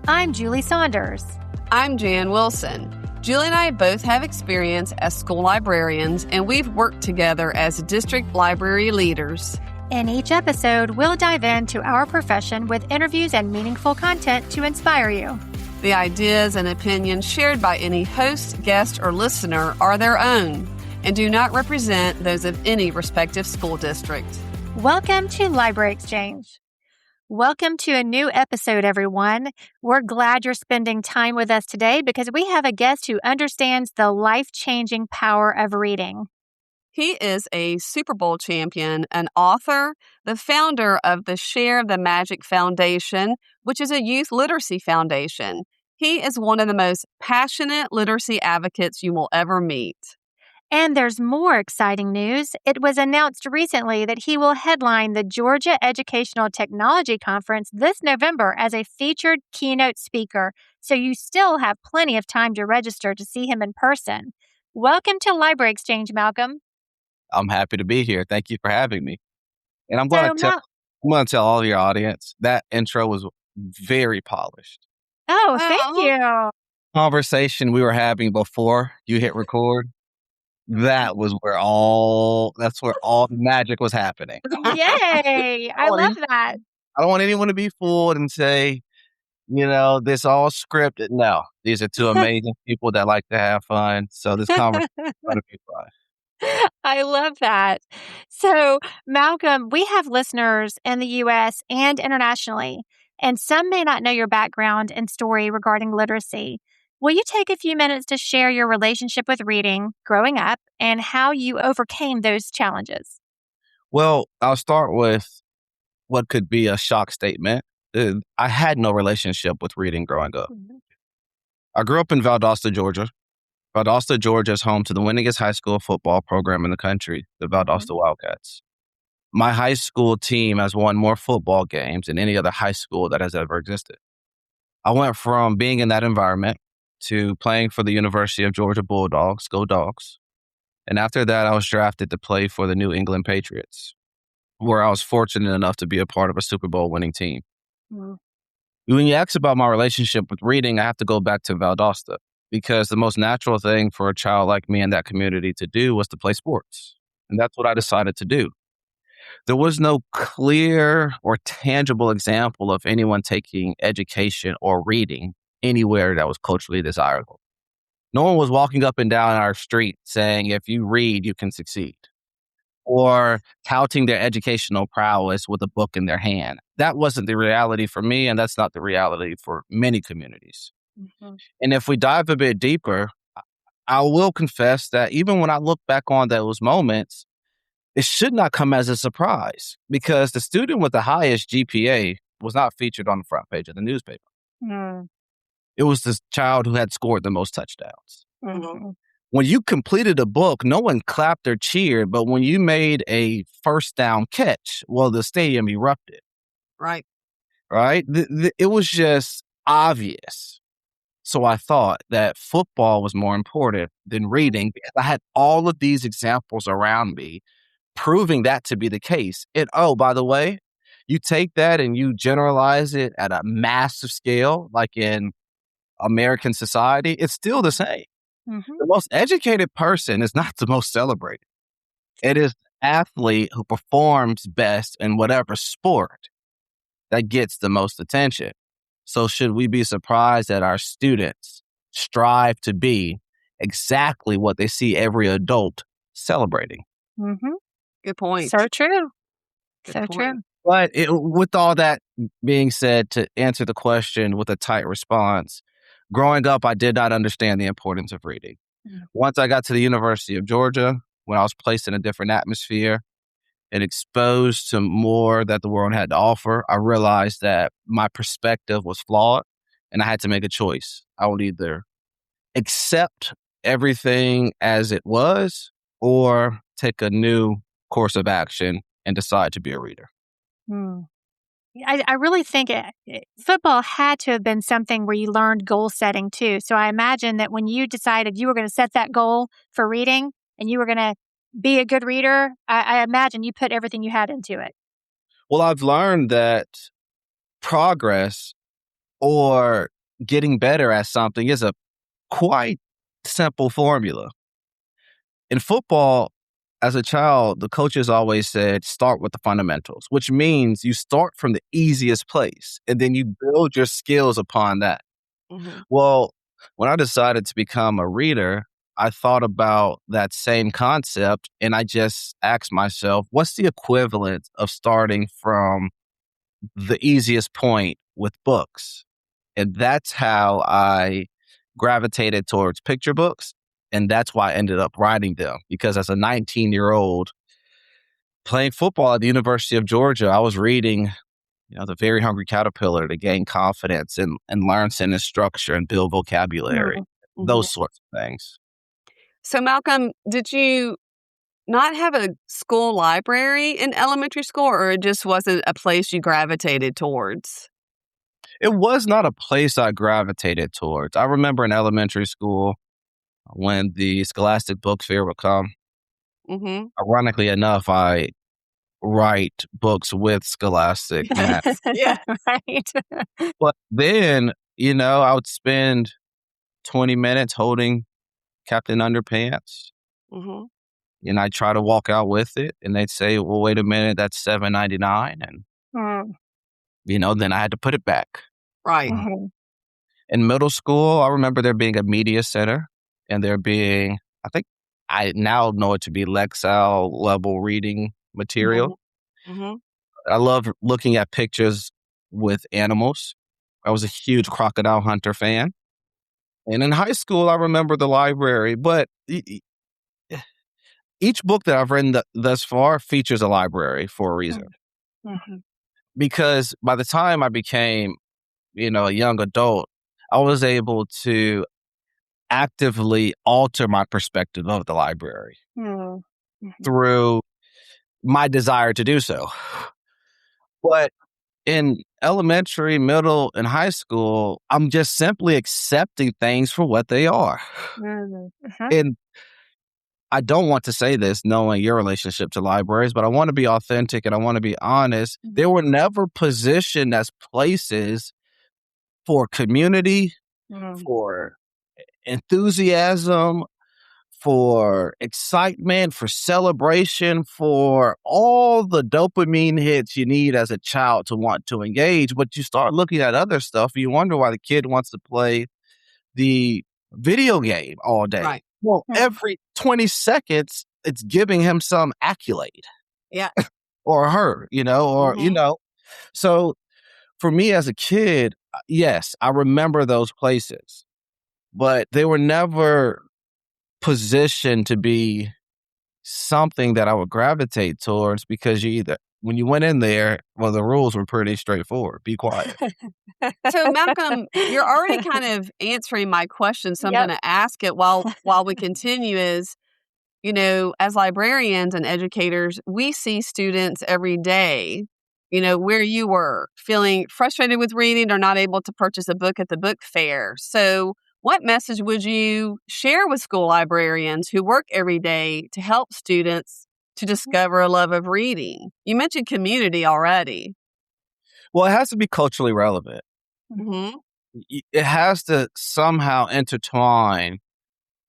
I'm Julie Saunders. I'm Jan Wilson. Julie and I both have experience as school librarians, and we've worked together as district library leaders. In each episode, we'll dive into our profession with interviews and meaningful content to inspire you. The ideas and opinions shared by any host, guest, or listener are their own and do not represent those of any respective school district. Welcome to Library Exchange. Welcome to a new episode, everyone. We're glad you're spending time with us today because we have a guest who understands the life-changing power of reading. He is a Super Bowl champion, an author, the founder of the Share the Magic Foundation, which is a youth literacy foundation. He is one of the most passionate literacy advocates you will ever meet. And there's more exciting news. It was announced recently that he will headline the Georgia Educational Technology Conference this November as a featured keynote speaker, so you still have plenty of time to register to see him in person. Welcome to Library Exchange, Malcolm. I'm happy to be here. Thank you for having me. And I'm going to tell all of your audience that intro was very polished. Oh, thank you. Conversation we were having before you hit record. That's where all the magic was happening. Yay! I love that. I don't want anyone to be fooled and say, this all scripted. No, these are two amazing people that like to have fun. So this conversation is going to be fun. I love that. So, Malcolm, we have listeners in the U.S. and internationally, and some may not know your background and story regarding literacy. Will you take a few minutes to share your relationship with reading growing up and how you overcame those challenges? Well, I'll start with what could be a shock statement. I had no relationship with reading growing up. Mm-hmm. I grew up in Valdosta, Georgia. Valdosta, Georgia is home to the winningest high school football program in the country, the Valdosta Wildcats. My high school team has won more football games than any other high school that has ever existed. I went from being in that environment to playing for the University of Georgia Bulldogs, go Dogs. And after that, I was drafted to play for the New England Patriots, where I was fortunate enough to be a part of a Super Bowl winning team. Mm-hmm. When you ask about my relationship with reading, I have to go back to Valdosta because the most natural thing for a child like me in that community to do was to play sports. And that's what I decided to do. There was no clear or tangible example of anyone taking education or reading anywhere that was culturally desirable. No one was walking up and down our street saying, if you read, you can succeed, or touting their educational prowess with a book in their hand. That wasn't the reality for me, and that's not the reality for many communities. Mm-hmm. And if we dive a bit deeper, I will confess that even when I look back on those moments, it should not come as a surprise because the student with the highest GPA was not featured on the front page of the newspaper. Mm. It was the child who had scored the most touchdowns. Mm-hmm. When you completed a book, no one clapped or cheered, but when you made a first down catch, well, the stadium erupted. Right. It was just obvious. So I thought that football was more important than reading because I had all of these examples around me proving that to be the case. And by the way, you take that and you generalize it at a massive scale, like in American society, it's still the same. Mm-hmm. The most educated person is not the most celebrated. It is the athlete who performs best in whatever sport that gets the most attention. So should we be surprised that our students strive to be exactly what they see every adult celebrating? Mm-hmm. Good point. So true. True. But with all that being said, to answer the question with a tight response, growing up, I did not understand the importance of reading. Mm-hmm. Once I got to the University of Georgia, when I was placed in a different atmosphere and exposed to more that the world had to offer, I realized that my perspective was flawed and I had to make a choice. I would either accept everything as it was or take a new course of action and decide to be a reader. I really think football had to have been something where you learned goal setting too. So I imagine that when you decided you were going to set that goal for reading and you were going to be a good reader, I imagine you put everything you had into it. Well, I've learned that progress or getting better at something is a quite simple formula. In football, as a child, the coaches always said, start with the fundamentals, which means you start from the easiest place and then you build your skills upon that. Mhm. Well, when I decided to become a reader, I thought about that same concept and I just asked myself, what's the equivalent of starting from the easiest point with books? And that's how I gravitated towards picture books. And that's why I ended up writing them. Because as a 19-year-old playing football at the University of Georgia, I was reading, The Very Hungry Caterpillar to gain confidence and learn sentence structure and build vocabulary, Mhm. those sorts of things. So, Malcolm, did you not have a school library in elementary school, or it just wasn't a place you gravitated towards? It was not a place I gravitated towards. I remember in elementary school when the Scholastic Book Fair would come. Mhm. Ironically enough, I write books with Scholastic Matt. Yeah. Right. But then, I would spend 20 minutes holding Captain Underpants Mhm. and I'd try to walk out with it and they'd say, well, wait a minute, that's $7.99. And, Mm, then I had to put it back. Right. mhm, In middle school, I remember there being a media center and there being, I think I now know it to be Lexile level reading material. Mhm. Mhm. I love looking at pictures with animals. I was a huge crocodile hunter fan. And in high school, I remember the library, but each book that I've written thus far features a library for a reason. mm, mhm, Because by the time I became, a young adult, I was able to actively alter my perspective of the library mm, mhm, through my desire to do so. But in elementary, middle, and high school, I'm just simply accepting things for what they are. mhm, uh-huh, And I don't want to say this knowing your relationship to libraries, but I want to be authentic and I want to be honest. mhm, They were never positioned as places for community, mm, for enthusiasm, for excitement, for celebration, for all the dopamine hits you need as a child to want to engage. But you start looking at other stuff, you wonder why the kid wants to play the video game all day. Right. Well, mm, every 20 seconds, it's giving him some accolade Yeah. or her, Mhm. So for me as a kid, yes, I remember those places, but they were never positioned to be something that I would gravitate towards because when you went in there, well, the rules were pretty straightforward. Be quiet. So, Malcolm, you're already kind of answering my question, so I'm Yep. gonna ask it while we continue is, as librarians and educators, we see students every day, where you were feeling frustrated with reading or not able to purchase a book at the book fair. So, what message would you share with school librarians who work every day to help students to discover a love of reading? You mentioned community already. Well, it has to be culturally relevant. Mhm. It has to somehow intertwine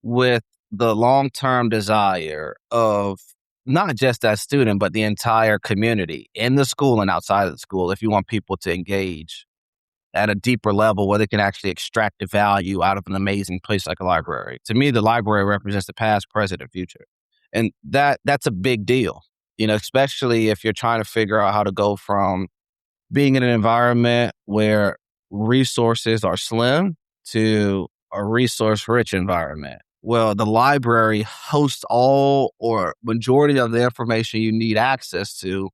with the long-term desire of not just that student, but the entire community in the school and outside of the school if you want people to engage at a deeper level where they can actually extract the value out of an amazing place like a library. To me, the library represents the past, present, and future. And that's a big deal, especially if you're trying to figure out how to go from being in an environment where resources are slim to a resource rich environment. Well, the library hosts all or majority of the information you need access to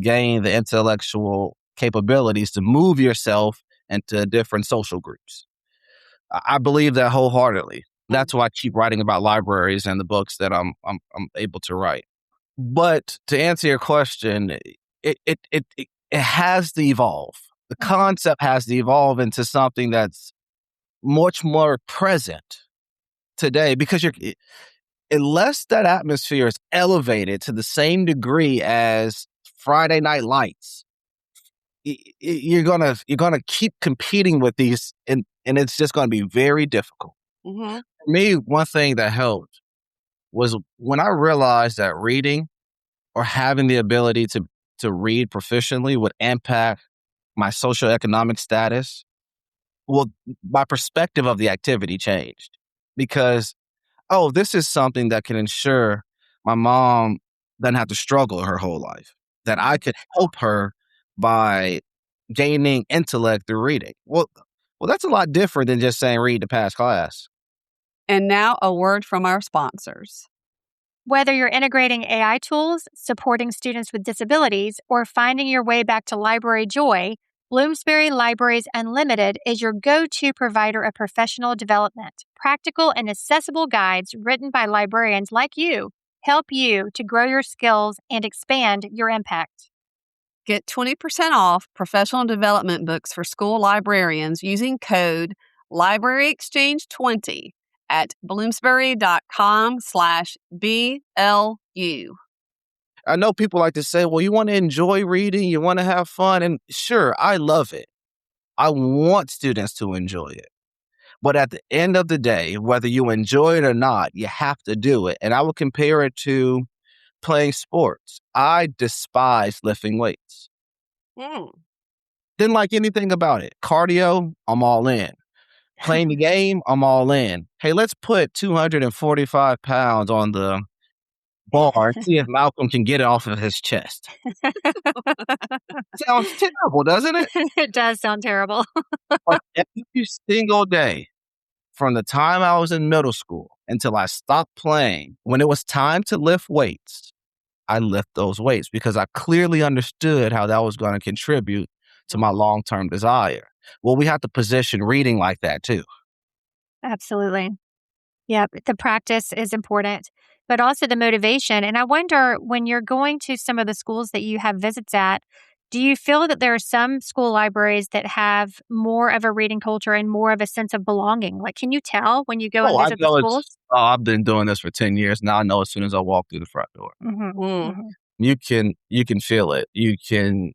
gain the intellectual capabilities to move yourself into different social groups. I believe that wholeheartedly. That's why I keep writing about libraries and the books that I'm able to write. But to answer your question, it has to evolve. The concept has to evolve into something that's much more present today because unless that atmosphere is elevated to the same degree as Friday Night Lights, you're gonna keep competing with these and it's just going to be very difficult. Mm-hmm. For me, one thing that helped was when I realized that reading or having the ability to read proficiently would impact my socioeconomic status. Well, my perspective of the activity changed because, oh, this is something that can ensure my mom doesn't have to struggle her whole life, that I could help her by gaining intellect through reading. Well, that's a lot different than just saying read to pass class. And now a word from our sponsors. Whether you're integrating AI tools, supporting students with disabilities, or finding your way back to library joy, Bloomsbury Libraries Unlimited is your go-to provider of professional development. Practical and accessible guides written by librarians like you help you to grow your skills and expand your impact. Get 20% off professional development books for school librarians using code LibraryExchange20 at bloomsbury.com/BLU. I know people like to say, well, you want to enjoy reading, you want to have fun. And sure, I love it. I want students to enjoy it. But at the end of the day, whether you enjoy it or not, you have to do it. And I would compare it to playing sports. I despise lifting weights. Didn't like anything about it. Cardio, I'm all in. Playing the game, I'm all in. Hey, let's put 245 pounds on the bar and see if Malcolm can get it off of his chest. Sounds terrible, doesn't it? It does sound terrible. But every single day, from the time I was in middle school until I stopped playing, when it was time to lift weights, I lift those weights because I clearly understood how that was going to contribute to my long-term desire. Well, we have to position reading like that too. Absolutely. Yep. The practice is important, but also the motivation. And I wonder, when you're going to some of the schools that you have visits at, do you feel that there are some school libraries that have more of a reading culture and more of a sense of belonging? Like, can you tell when you go and I visit the know schools? I've been doing this for 10 years now. I know as soon as I walk through the front door. You can feel it.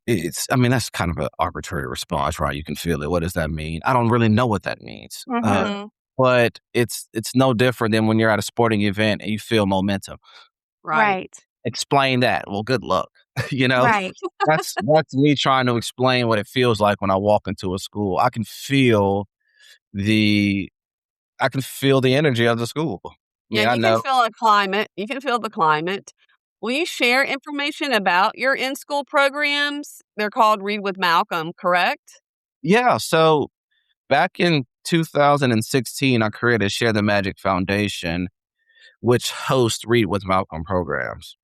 That's kind of an arbitrary response, right? You can feel it. What does that mean? I don't really know what that means. But it's no different than when you're at a sporting event and you feel momentum. Right. Explain that. Well, good luck. Right. That's me trying to explain what it feels like when I walk into a school. I can feel the energy of the school. Yeah, I you know. can feel a climate. You can feel the climate. Will you share information about your in-school programs? They're called Read with Malcolm, correct? Yeah. So back in 2016, I created Share the Magic Foundation, which hosts Read with Malcolm programs.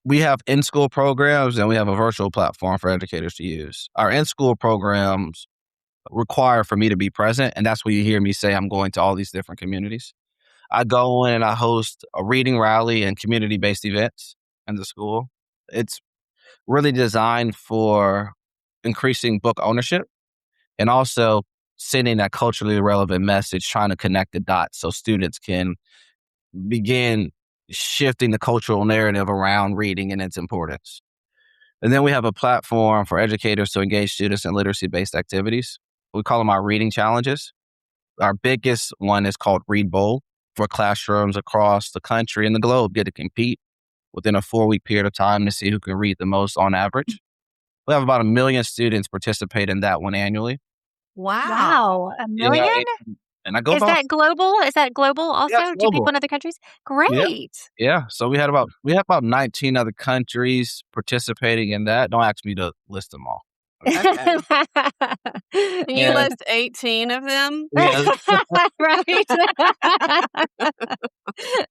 We have in-school programs and we have a virtual platform for educators to use. Our in-school programs require for me to be present, and that's where you hear me say I'm going to all these different communities. I go in and I host a reading rally and community-based events in the school. It's really designed for increasing book ownership and also sending that culturally relevant message, trying to connect the dots so students can begin shifting the cultural narrative around reading and its importance. And then we have a platform for educators to engage students in literacy-based activities. We call them our reading challenges. Our biggest one is called Read Bowl, where classrooms across the country and the globe get to compete within a 4-week period of time to see who can read the most on average. We have about 1 million students participate in that one annually. Wow. 1 million? Yeah, and I go Is that global? Is that global also? Yeah, it's Do people global. in other countries? Great. Yeah. So we have about 19 other countries participating in that. Don't ask me to list them all. Okay. Can you Yeah. list 18 of them? Yeah.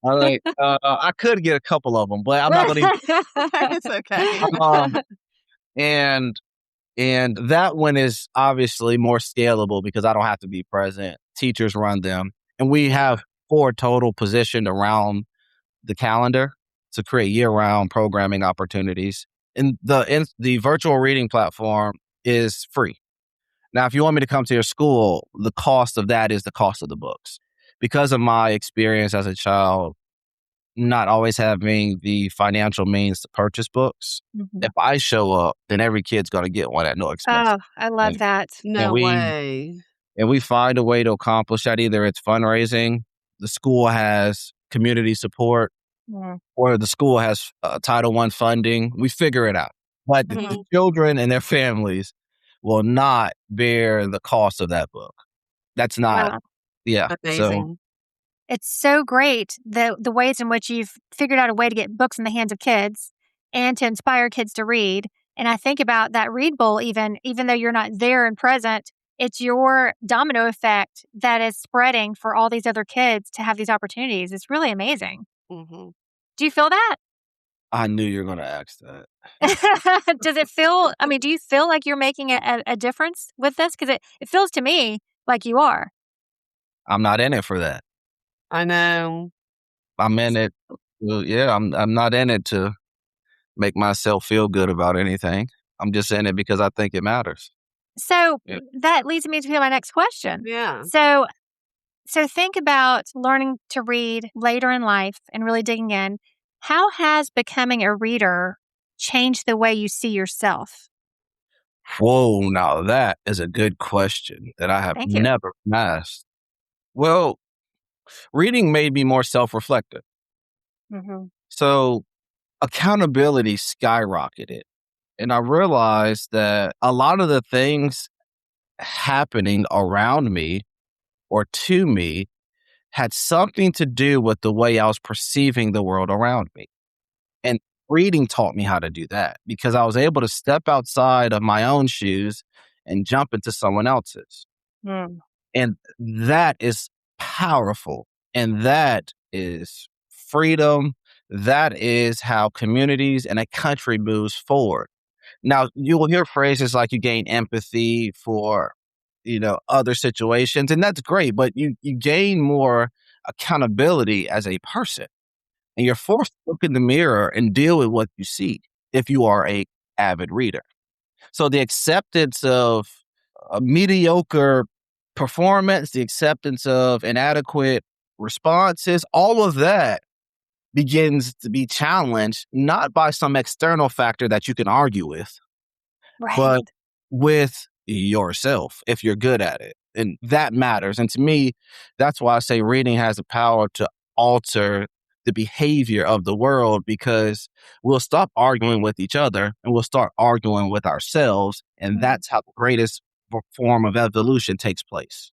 Right. I could get a couple of them, but I'm not going to. It's okay. And that one is obviously more scalable because I don't have to be present. Teachers run them. And we have 4 total positioned around the calendar to create year-round programming opportunities. And the virtual reading platform is free. Now, if you want me to come to your school, the cost of that is the cost of the books. Because of my experience as a child, not always having the financial means to purchase books, if I show up, then every kid's going to get one at no expense. Oh, I love that. No way. And we find a way to accomplish that. Either it's fundraising, the school has community support, or the school has Title I funding. We figure it out. But the children and their families will not bear the cost of that book. That's not, Wow. yeah. So Amazing. It's so great the ways in which you've figured out a way to get books in the hands of kids and to inspire kids to read. And I think about that Read Bowl, even though you're not there and present, it's your domino effect that is spreading for all these other kids to have these opportunities. It's really amazing. Mm-hmm. Do you feel that? I knew you were going to ask that. Does it feel, I mean, do you feel like you're making a difference with this? Because it feels to me like you are. I'm not in it for that. I know. I'm in it. Well, yeah, I'm not in it to make myself feel good about anything. I'm just in it because I think it matters. So Yeah. that leads me to my next question. Yeah. So think about learning to read later in life and really digging in. How has becoming a reader changed the way you see yourself? Whoa, now that is a good question that I have Thank you. never asked. Well, reading made me more self-reflective. Mm-hmm. So accountability skyrocketed. And I realized that a lot of the things happening around me or to me had something to do with the way I was perceiving the world around me. And reading taught me how to do that because I was able to step outside of my own shoes and jump into someone else's. Mm. And that is powerful. And that is freedom. That is how communities and a country moves forward. Now, you will hear phrases like you gain empathy for, other situations, and that's great, but you gain more accountability as a person. And you're forced to look in the mirror and deal with what you see if you are a avid reader. So the acceptance of a mediocre performance, the acceptance of inadequate responses, all of that begins to be challenged, not by some external factor that you can argue with, Right. but with yourself if you're good at it. And that matters. And to me, that's why I say reading has the power to alter the behavior of the world because we'll stop arguing with each other and we'll start arguing with ourselves. And that's how the greatest form of evolution takes place.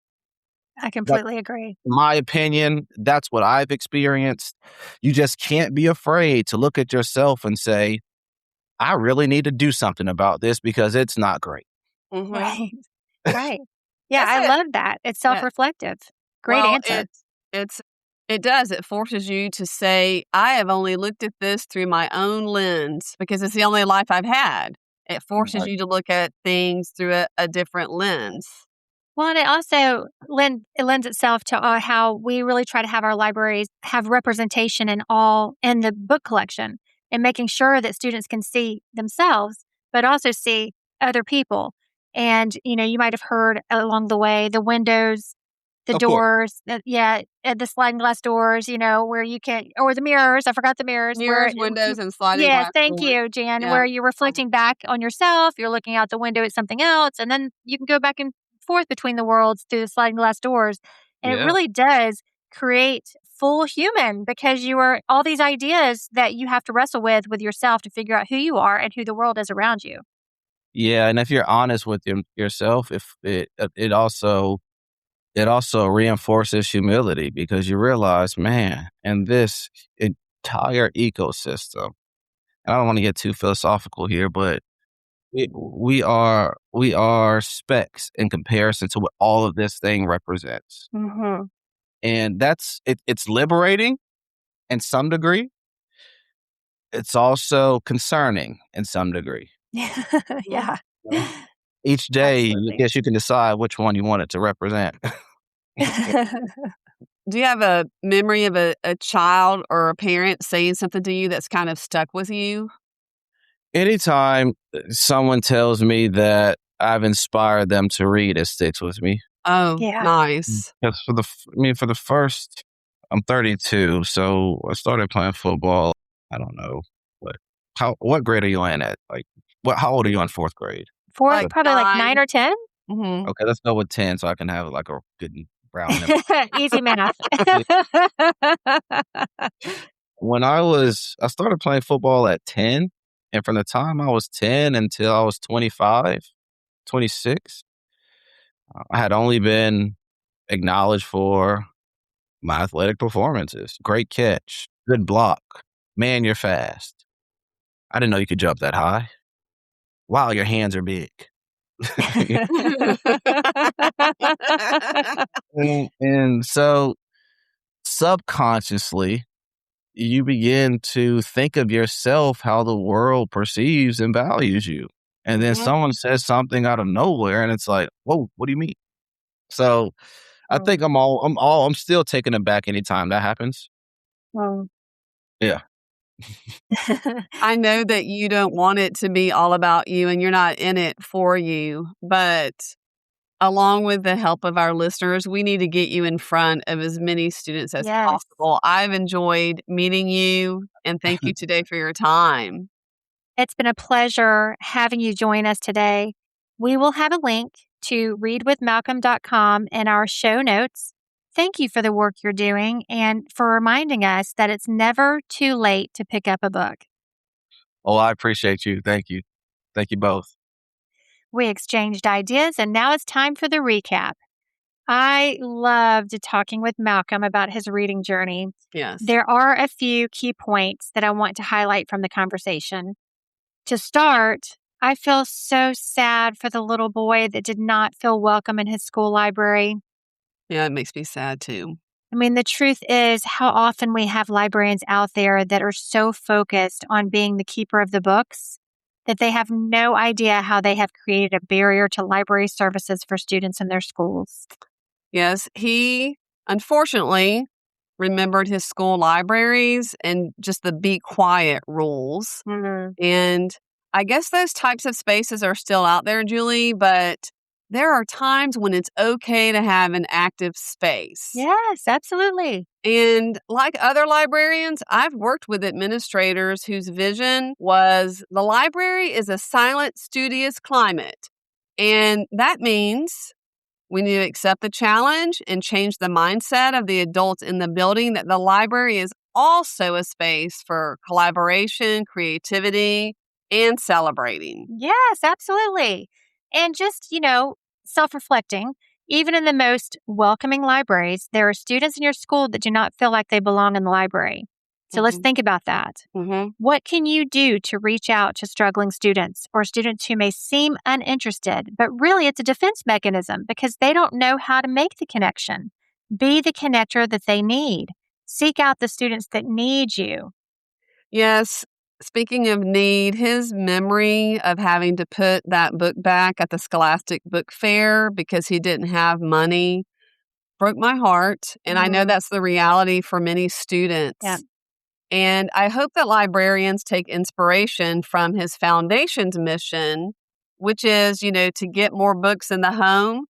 I completely agree. In my opinion, that's what I've experienced. You just can't be afraid to look at yourself and say, I really need to do something about this because it's not great. Mm-hmm. Right. Right. Yeah, That's I it. love that. It's self-reflective. Great Well, answer. it does. It forces you to say, I have only looked at this through my own lens because it's the only life I've had. It forces Right. you to look at things through a different lens. Well, and it also lends itself to how we really try to have our libraries have representation in the book collection and making sure that students can see themselves, but also see other people. And, you might have heard along the way, the windows, the Of course. doors, the sliding glass doors, where you can, or the mirrors. I forgot the mirrors. Mirrors, windows, and sliding Yes, glass thank doors. you, Jan. Yeah. Where you're reflecting back on yourself, you're looking out the window at something else, and then you can go back and forth between the worlds through the sliding glass doors. And it Yeah. really does create full human because you are all these ideas that you have to wrestle with yourself to figure out who you are and who the world is around you. Yeah, and if you're honest with yourself, if it also reinforces humility because you realize, man, in this entire ecosystem, and I don't want to get too philosophical here, but we are specks in comparison to what all of this thing represents, Mm-hmm. and it's liberating in some degree. It's also concerning in some degree. Yeah. Each day, I Absolutely. guess you can decide which one you want it to represent. Do you have a memory of a child or a parent saying something to you that's kind of stuck with you? Anytime someone tells me that I've inspired them to read, it sticks with me. Oh, Yeah. nice. Because for the first, I'm 32, so I started playing football. I don't know what grade are you in at? Like, how old are you in fourth grade? Probably like 9 9. or 10. Mhm. Okay, let's go with 10 so I can have like a good brown nipple. Easy math. I started playing football at 10, and from the time I was 10 until I was 25, 26, I had only been acknowledged for my athletic performances. Great catch, good block, man, you're fast. I didn't know you could jump that high. Wow, your hands are big. And so subconsciously, you begin to think of yourself how the world perceives and values you. And then Mhm. someone says something out of nowhere and it's like, whoa, what do you mean? So I think Mm, I'm still taken aback anytime that happens. mm. Yeah. I know that you don't want it to be all about you and you're not in it for you, but along with the help of our listeners, we need to get you in front of as many students as Yes. possible. I've enjoyed meeting you and thank you today for your time. It's been a pleasure having you join us today. We will have a link to readwithmalcolm.com in our show notes. Thank you for the work you're doing and for reminding us that it's never too late to pick up a book. Oh, I appreciate you. Thank you. Thank you both. We exchanged ideas, and now it's time for the recap. I loved talking with Malcolm about his reading journey. Yes. There are a few key points that I want to highlight from the conversation. To start, I feel so sad for the little boy that did not feel welcome in his school library. Yeah, it makes me sad too. I mean, the truth is how often we have librarians out there that are so focused on being the keeper of the books that they have no idea how they have created a barrier to library services for students in their schools. Yes, he unfortunately remembered his school libraries and just the be quiet rules. Mhm. And I guess those types of spaces are still out there, Julie, but there are times when it's okay to have an active space. Yes, absolutely. And like other librarians, I've worked with administrators whose vision was the library is a silent, studious climate. And that means we need to accept the challenge and change the mindset of the adults in the building that the library is also a space for collaboration, creativity, and celebrating. Yes, absolutely. And just, self reflecting, even in the most welcoming libraries, there are students in your school that do not feel like they belong in the library. So let's Mhm. think about that. Mhm. What can you do to reach out to struggling students or students who may seem uninterested, but really it's a defense mechanism because they don't know how to make the connection? Be the connector that they need. Seek out the students that need you. Yes. Speaking of need, his memory of having to put that book back at the Scholastic Book Fair because he didn't have money broke my heart. And I know Mm, that's the reality for many yeah. students. And I hope that librarians take inspiration from his foundation's mission, which is, to get more books in the home,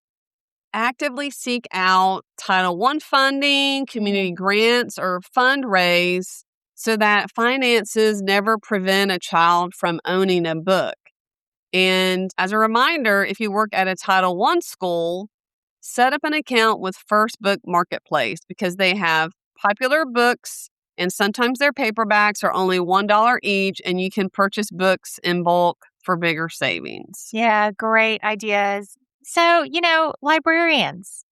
actively seek out Title I funding, community grants, or fundraise so that finances never prevent a child from owning a book. And as a reminder, if you work at a Title I school, set up an account with First Book Marketplace because they have popular books and sometimes their paperbacks are only $1 each and you can purchase books in bulk for bigger savings. Yeah, great ideas. So, librarians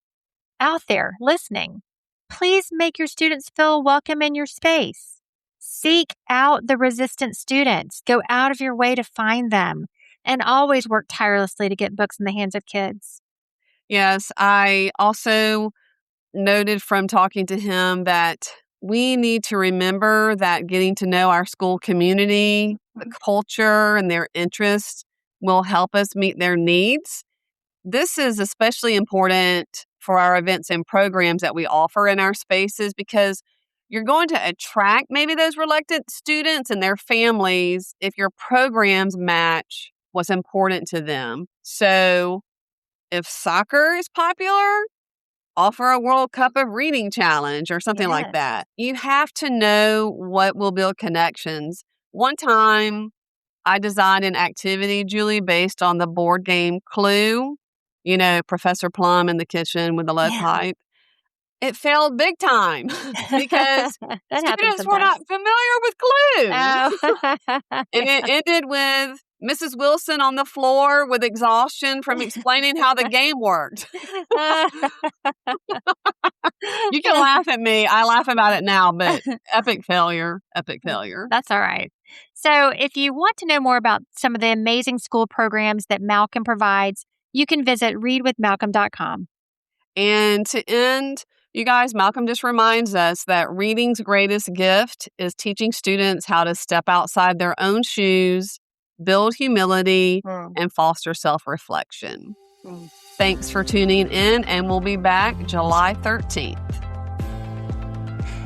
out there listening, please make your students feel welcome in your space. Seek out the resistant students. Go out of your way to find them and always work tirelessly to get books in the hands of kids. Yes, I also noted from talking to him that we need to remember that getting to know our school community, the culture, and their interests will help us meet their needs. This is especially important for our events and programs that we offer in our spaces because you're going to attract maybe those reluctant students and their families if your programs match what's important to them. So, if soccer is popular, offer a World Cup of Reading challenge or something like Yes. that. You have to know what will build connections. One time, I designed an activity, Julie, based on the board game Clue. Professor Plum in the kitchen with the lead pipe. It failed big time because students were not familiar with clues. Oh. And it ended with Mrs. Wilson on the floor with exhaustion from explaining how the game worked. You can laugh at me. I laugh about it now, but epic failure. That's all right. So if you want to know more about some of the amazing school programs that Malcolm provides, you can visit readwithmalcolm.com. And to end, you guys, Malcolm just reminds us that reading's greatest gift is teaching students how to step outside their own shoes, build humility, and foster self-reflection. Thanks for tuning in, and we'll be back July 13th.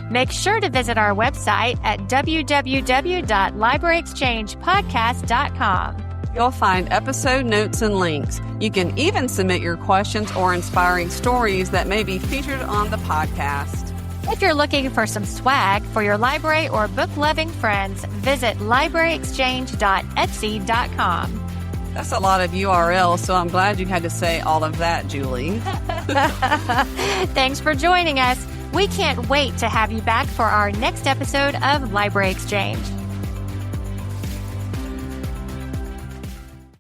Make sure to visit our website at www.libraryexchangepodcast.com. You'll find episode notes and links. You can even submit your questions or inspiring stories that may be featured on the podcast. If you're looking for some swag for your library or book-loving friends, visit libraryexchange.etsy.com. That's a lot of URLs, so I'm glad you had to say all of that, Julie. Thanks for joining us. We can't wait to have you back for our next episode of Library Exchange.